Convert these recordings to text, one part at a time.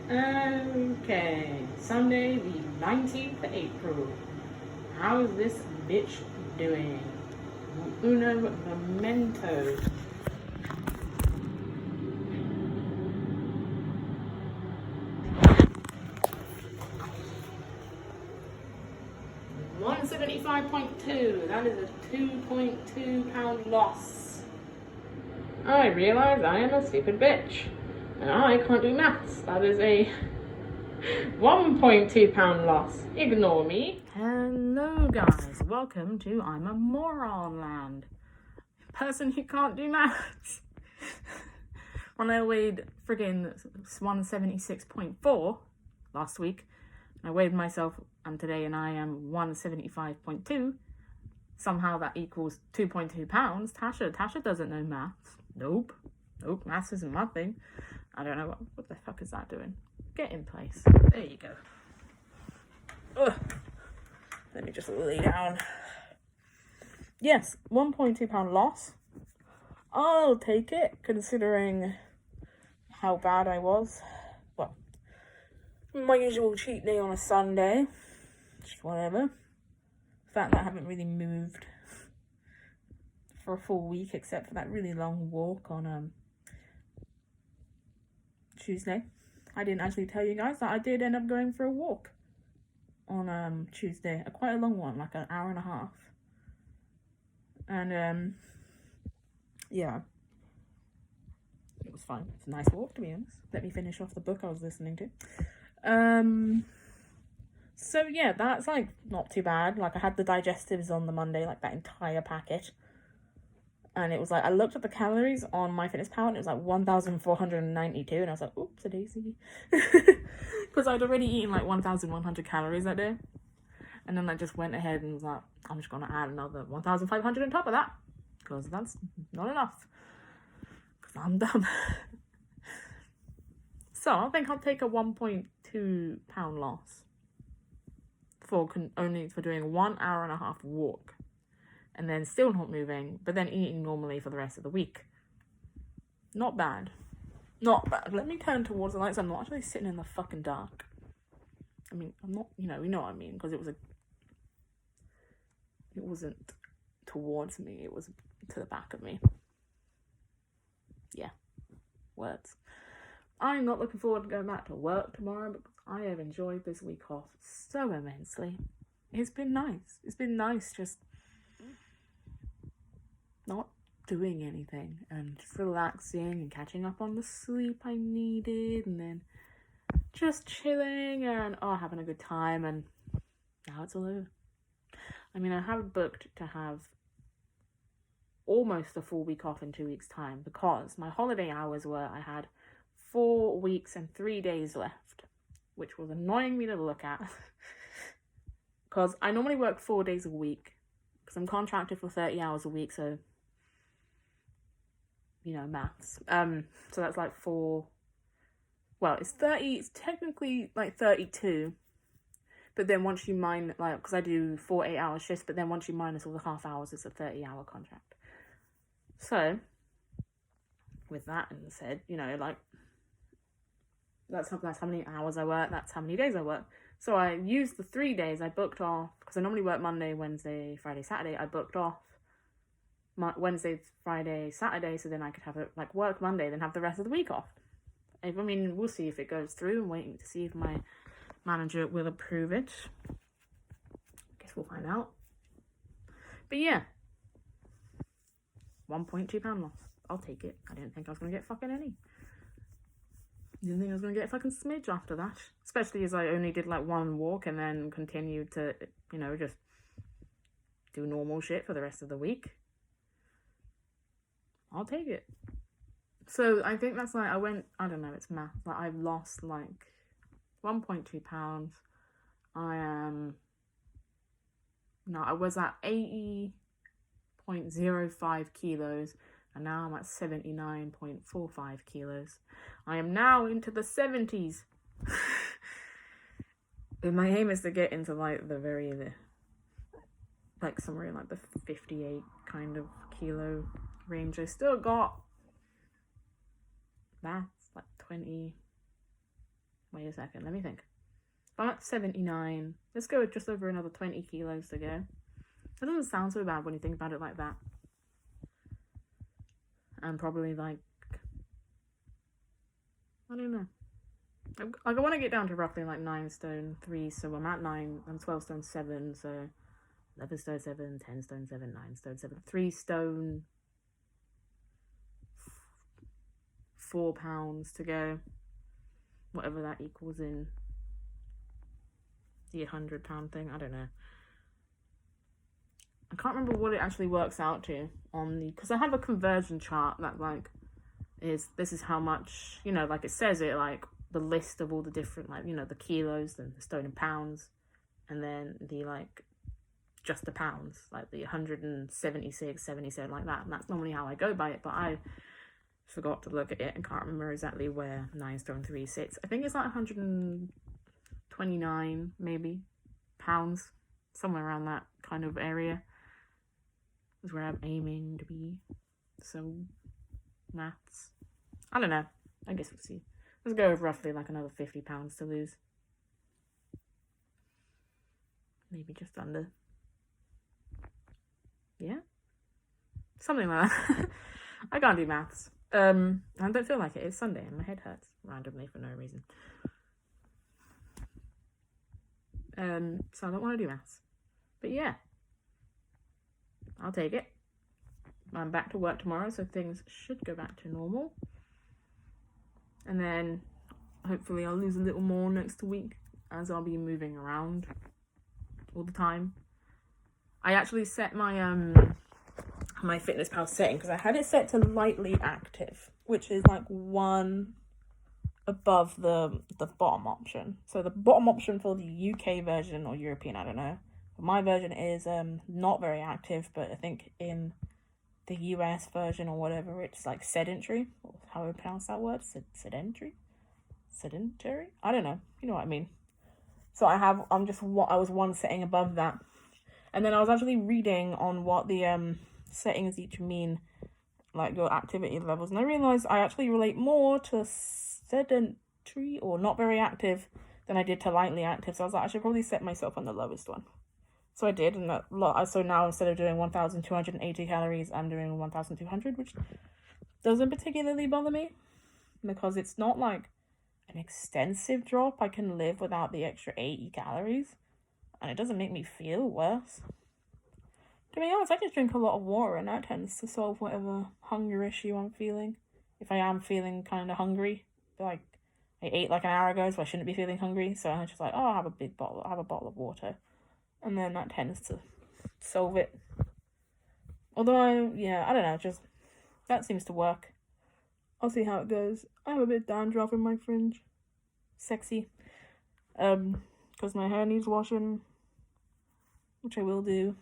Okay, Sunday the 19th of April. How is this bitch doing? Uno momento. $175.2. That is a 2.2 pound loss. I realize I am a stupid bitch. And I can't do maths. That is a 1.2 pound loss. Ignore me. Hello guys, welcome to I'm a Moron Land. Person who can't do maths. When I weighed friggin' 176.4 last week, I weighed myself today and I am 175.2. Somehow that equals 2.2 pounds. Tasha doesn't know maths. Nope, maths isn't my thing. I don't know what the fuck is that doing. Get in place. There you go. Ugh. Let me just lay down. Yes, 1.2 pound loss. I'll take it, considering how bad I was. Well, my usual cheat day on a Sunday. Just whatever. The fact that I haven't really moved for a full week, except for that really long walk on Tuesday. I didn't actually tell you guys that I did end up going for a walk on Tuesday. Quite a long one, like an hour and a half. And yeah, it was fine. It's a nice walk, to be honest. Let me finish off the book I was listening to. So yeah, that's like not too bad. Like I had the digestives on the Monday, like that entire packet. And it was like, I looked at the calories on MyFitnessPal and it was like 1,492. And I was like, oops, a daisy. Because I'd already eaten like 1,100 calories that day. And then I just went ahead and was like, I'm just going to add another 1,500 on top of that. Because that's not enough. Because I'm dumb. So I think I'll take a 1.2 pound loss. Only for doing 1 hour and a half walk. And then still not moving, but then eating normally for the rest of the week. Not bad. Not bad. Let me turn towards the lights. I'm not actually sitting in the fucking dark. I mean, I'm not, you know what I mean, because it wasn't towards me, it was to the back of me. Yeah. Words. I'm not looking forward to going back to work tomorrow because I have enjoyed this week off so immensely. It's been nice. It's been nice just not doing anything and just relaxing and catching up on the sleep I needed and then just chilling and having a good time, and now it's all over. I mean, I have booked to have almost a full week off in 2 weeks' time because my holiday hours were I had 4 weeks and 3 days left, which was annoying me to look at because I normally work 4 days a week because I'm contracted for 30 hours a week, so you know, maths. So that's like 4. Well, it's 30. It's technically like 32. But then once you minus, like, because I do 4 8-hour shifts, but then once you minus all the half hours, it's a 30-hour contract. So, with that said, you know, like, that's how many hours I work. That's how many days I work. So I used the 3 days I booked off because I normally work Monday, Wednesday, Friday, Saturday. I booked off Wednesday, Friday, Saturday, so then I could have it like work Monday, then have the rest of the week off. I mean, we'll see if it goes through. I'm waiting to see if my manager will approve it. Guess we'll find out. But yeah, 1.2 pound loss. I'll take it. I didn't think I was gonna get fucking any. Didn't think I was gonna get a fucking smidge after that. Especially as I only did like one walk and then continued to, you know, just do normal shit for the rest of the week. I'll take it. So I think that's like, I don't know, it's math. Like I've lost like 1.2 pounds. I was at 80.05 kilos and now I'm at 79.45 kilos. I am now into the 70s. And my aim is to get into like like somewhere in like the 58 kind of kilo range. I still got that's like 20 Wait a second, let me think. If I'm at 79, let's go with just over another 20 kilos to go. That doesn't sound so bad when you think about it like that. And probably like, I don't know. I want to get down to roughly like 9 stone 3, so I'm at 9, I'm 12 stone 7, so 11 stone 7, 10 stone 7, 9 stone 7, 3 stone 4 pounds to go, whatever that equals in the 100-pound thing. I don't know. I can't remember what it actually works out to on the, because I have a conversion chart that like this is how much, you know, like it says it, like the list of all the different, like, you know, the kilos and the stone and pounds, and then the like just the pounds, like the 176, 77, like that. And that's normally how I go by it, but I forgot to look at it and can't remember exactly where 9 stone 3 sits. I think it's like 129 maybe pounds, somewhere around that kind of area is where I'm aiming to be. So maths, I don't know, I guess we'll see. Let's go with roughly like another 50 pounds to lose, maybe just under. Yeah, something like that. I can't do maths. I don't feel like it. It's Sunday and my head hurts randomly for no reason. So I don't want to do maths. But yeah, I'll take it. I'm back to work tomorrow, so things should go back to normal. And then hopefully I'll lose a little more next week, as I'll be moving around all the time. I actually set my my FitnessPal setting, because I had it set to lightly active, which is like one above the bottom option. So the bottom option for the UK version, or European, I don't know. But my version is not very active, but I think in the US version or whatever, it's like sedentary, or how I pronounce that word, sedentary, I don't know, you know what I mean. So I was one setting above that, and then I was actually reading on what the settings each mean, like your activity levels, and I realized I actually relate more to sedentary or not very active than I did to lightly active. So I was like, I should probably set myself on the lowest one. So I did, and so now instead of doing 1,280 calories, I'm doing 1,200, which doesn't particularly bother me, because it's not like an extensive drop. I can live without the extra 80 calories, and it doesn't make me feel worse. To be honest, I just drink a lot of water, and that tends to solve whatever hunger issue I'm feeling. If I am feeling kind of hungry, like I ate like an hour ago, so I shouldn't be feeling hungry, so I'm just like, oh, I'll have a bottle of water. And then that tends to solve it. Although I don't know, just that seems to work. I'll see how it goes. I have a bit of dandruff in my fringe. Sexy. Because my hair needs washing, which I will do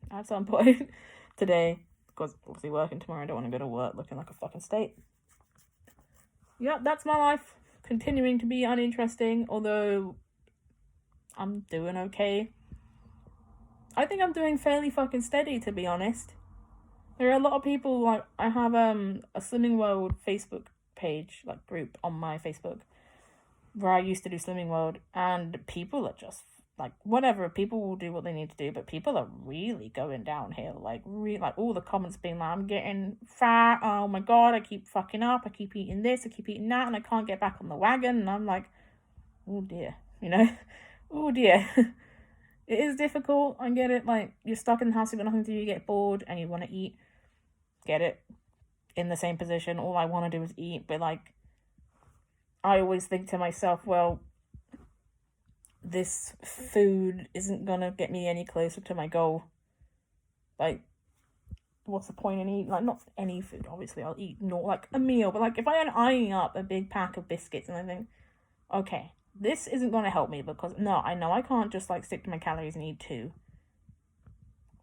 at some point today. Because obviously working tomorrow, I don't want to go to work looking like a fucking state. Yep, that's my life. Continuing to be uninteresting, although I'm doing okay. I think I'm doing fairly fucking steady, to be honest. There are a lot of people, like, I have a Slimming World Facebook page, like, group on my Facebook, where I used to do Slimming World, and people are just, like, whatever, people will do what they need to do, but people are really going downhill, like, all the comments being like, I'm getting fat, oh my god, I keep fucking up, I keep eating this, I keep eating that, and I can't get back on the wagon, and I'm like, oh dear, you know, oh dear. It is difficult, I get it, like, you're stuck in the house, you've got nothing to do, you get bored, and you want to eat, get it, in the same position, all I want to do is eat, but, like, I always think to myself, well, this food isn't gonna get me any closer to my goal, like, what's the point in eating, like, not any food, obviously, I'll eat, not, like, a meal, but, like, if I am eyeing up a big pack of biscuits, and I think, okay, this isn't going to help me, because, no, I know I can't just, like, stick to my calories and eat 2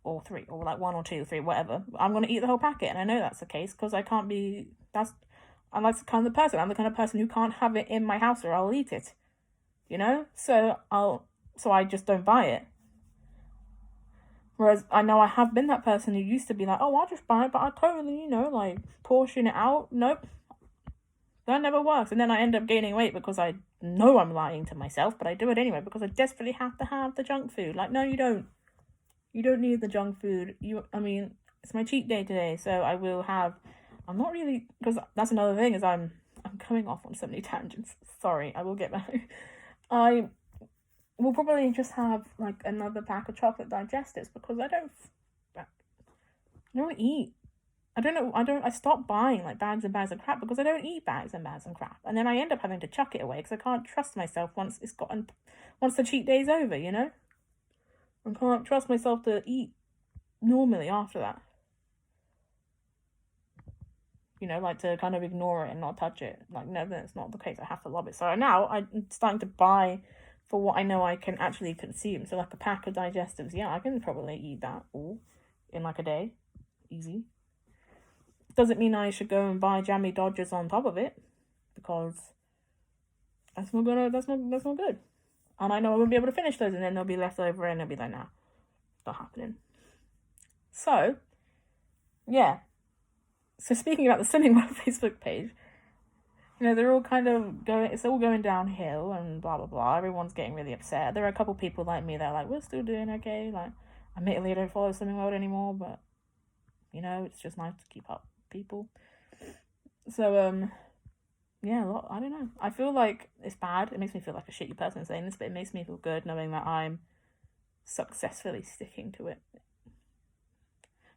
or 3, or, like, 1 or 2 or 3, whatever. I'm going to eat the whole packet, and I know that's the case, because I'm like the kind of person, I'm the kind of person who can't have it in my house, or I'll eat it, you know? So I just don't buy it. Whereas I know I have been that person who used to be like, oh, I'll just buy it, but I totally, you know, like, portion it out. Nope. That never works. And then I end up gaining weight because I know I'm lying to myself, but I do it anyway because I desperately have to have the junk food. Like, no, you don't. You don't need the junk food. It's my cheat day today, so I will have... I'm not really... Because that's another thing, is I'm coming off on so many tangents. Sorry, I will get back. I will probably just have, like, another pack of chocolate digestives because I don't eat. I stopped buying, like, bags and bags of crap because I don't eat bags and bags of crap. And then I end up having to chuck it away because I can't trust myself once the cheat day's over, you know? I can't trust myself to eat normally after that. You know, like, to kind of ignore it and not touch it. Like, no, that's not the case. I have to love it. So now I'm starting to buy for what I know I can actually consume. So, like, a pack of digestives, yeah, I can probably eat that all in, like, a day. Easy. Doesn't mean I should go and buy jammy Dodgers on top of it, because that's not good. And I know I won't be able to finish those, and then they'll be left over, and they'll be like, nah, not happening. So, yeah. So speaking about the Slimming World Facebook page, you know, they're all kind of it's all going downhill and blah, blah, blah. Everyone's getting really upset. There are a couple people like me that are like, we're still doing okay. Like, admittedly, I don't follow Slimming World anymore, but, you know, it's just nice to keep up with people. So, yeah, I don't know. I feel like it's bad. It makes me feel like a shitty person saying this, but it makes me feel good knowing that I'm successfully sticking to it.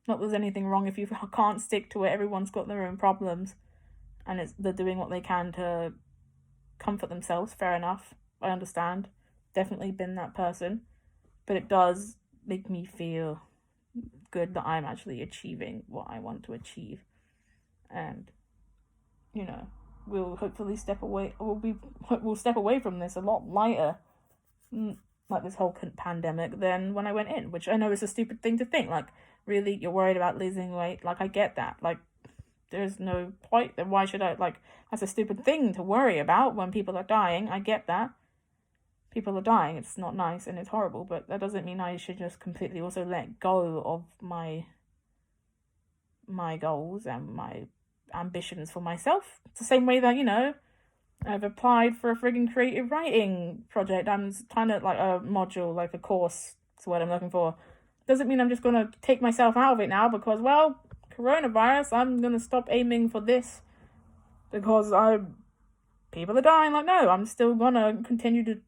Not that there's anything wrong if you can't stick to it. Everyone's got their own problems, and they're doing what they can to comfort themselves. Fair enough. I understand. Definitely been that person. But it does make me feel good that I'm actually achieving what I want to achieve. And, you know, we'll hopefully step away from this a lot lighter, like this whole pandemic, than when I went in, which I know is a stupid thing to think. Like, really, you're worried about losing weight? Like, I get that. Like, there's no point. Then why should I? Like, that's a stupid thing to worry about when people are dying. I get that. People are dying. It's not nice and it's horrible, but that doesn't mean I should just completely also let go of my goals and my ambitions for myself. It's the same way that, you know, I've applied for a frigging creative writing project. I'm trying to, like, a module, like a course, that's what I'm looking for. Doesn't mean I'm just going to take myself out of it now because, well, coronavirus, I'm going to stop aiming for this because people are dying. Like, no, I'm still going to continue to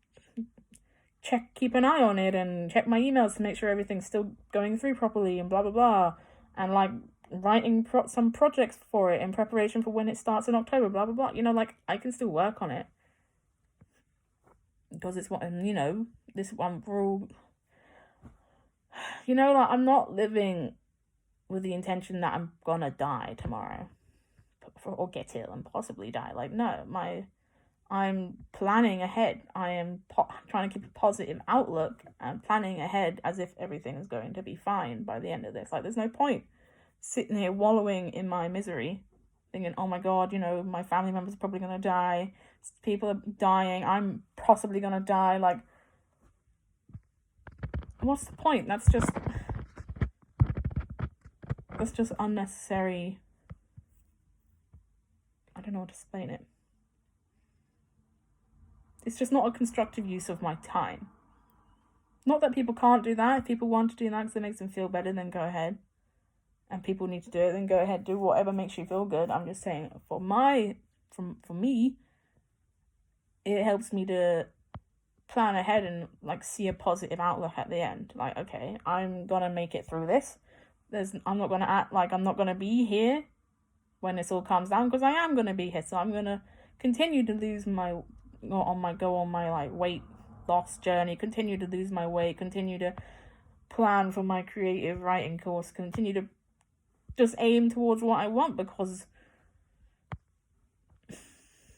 keep an eye on it and check my emails to make sure everything's still going through properly and blah, blah, blah. And, like, writing some projects for it in preparation for when it starts in October, blah, blah, blah. You know, like, I can still work on it. Because it's what, you know, this one, we're all... You know, like, I'm not living with the intention that I'm gonna die tomorrow. Or get ill and possibly die. Like, no, I'm planning ahead. I am trying to keep a positive outlook and planning ahead as if everything is going to be fine by the end of this. Like, there's no point sitting here wallowing in my misery, thinking, oh my God, you know, my family members are probably going to die. People are dying. I'm possibly going to die. Like, what's the point? That's just unnecessary. I don't know how to explain it. It's just not a constructive use of my time. Not that people can't do that. If people want to do that because it makes them feel better, then go ahead. And people need to do it, then go ahead, do whatever makes you feel good. I'm just saying, for me, it helps me to plan ahead and, like, see a positive outlook at the end. Like, okay, I'm gonna make it through this. I'm not gonna act like I'm not gonna be here when this all comes down, because I am gonna be here. So I'm gonna continue to go on my like weight loss journey, continue to lose my weight, continue to plan for my creative writing course, continue to just aim towards what I want, because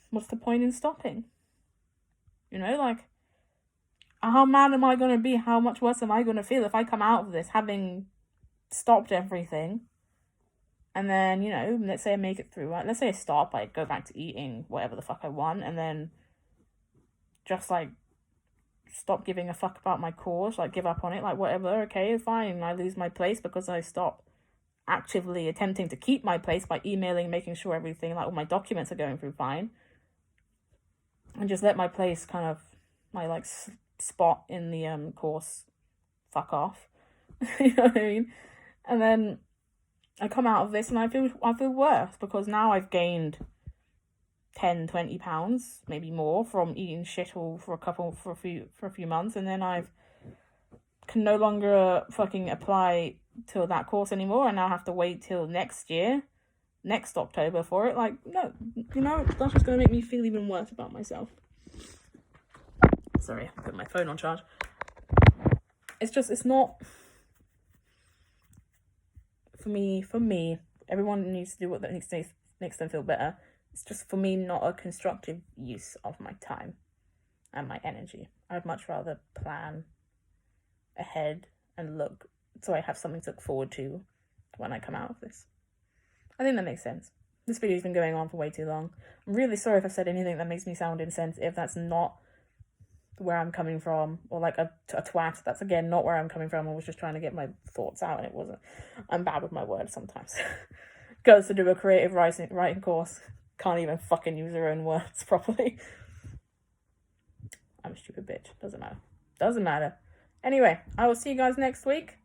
what's the point in stopping? You know, like, how mad am I going to be? How much worse am I going to feel if I come out of this having stopped everything? And then, you know, let's say I make it through, right? Let's say I stop, I go back to eating whatever the fuck I want, and then just, like, stop giving a fuck about my course, like, give up on it, like, whatever, okay, fine, I lose my place because I stop actively attempting to keep my place by emailing, making sure everything, like all my documents are going through fine, and just let my place kind of, my like spot in the course fuck off. You know what I mean? And then I come out of this and I feel worse, because now I've gained 10-20 pounds, maybe more, from eating shit all for a few months, and then I can no longer fucking apply to that course anymore, and now have to wait till next year, next October for it. Like, no, you know, that's just gonna make me feel even worse about myself. Sorry, I put my phone on charge. It's not for me. Everyone needs to do what makes them feel better. It's just, for me, not a constructive use of my time and my energy. I'd much rather plan ahead and look, so I have something to look forward to when I come out of this. I think that makes sense. This video's been going on for way too long. I'm really sorry if I've said anything that makes me sound insensitive. That's not where I'm coming from, or like a twat. That's, again, not where I'm coming from. I was just trying to get my thoughts out, and it wasn't. I'm bad with my words sometimes. Goes to do a creative writing course, can't even fucking use her own words properly. I'm a stupid bitch. Doesn't matter. Anyway, I will see you guys next week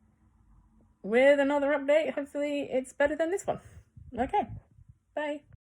with another update. Hopefully it's better than this one. Okay, bye.